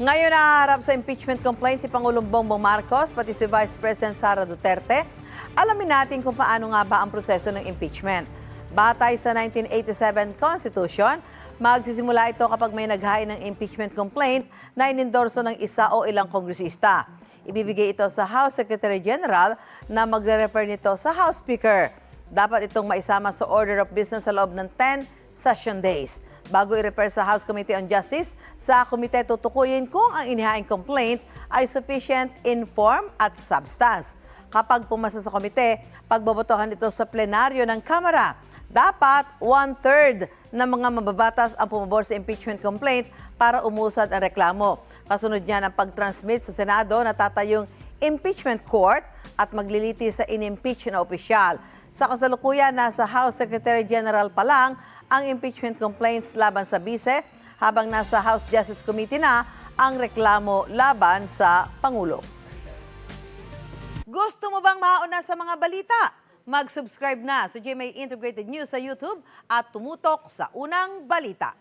Ngayon naharap sa impeachment complaint si Pangulong Bongbong Marcos pati si Vice President Sara Duterte. Alamin natin kung paano nga ba ang proseso ng impeachment. Batay sa 1987 Constitution, magsisimula ito kapag may naghain ng impeachment complaint na inendorso ng isa o ilang kongresista. Ibibigay ito sa House Secretary General na magre-refer nito sa House Speaker. Dapat itong maisama sa order of business sa loob ng 10 session days. Bago i-refer sa House Committee on Justice, sa komite tutukuyin kung ang inihaing complaint ay sufficient in form at substance. Kapag pumasa sa komite, pagbobotohan ito sa plenaryo ng Kamara. Dapat 1/3 ng mga mababatas ang pumabor sa impeachment complaint para umusad ang reklamo. Kasunod niyan ang pag-transmit sa Senado na tatayong impeachment court at magliliti sa in-impeach na opisyal. Sa kasalukuyan, nasa House Secretary General pa lang ang impeachment complaints laban sa Bise, habang nasa House Justice Committee na ang reklamo laban sa Pangulo. Gusto mo bang mauna sa mga balita? Mag-subscribe na sa GMA Integrated News sa YouTube at tumutok sa unang balita.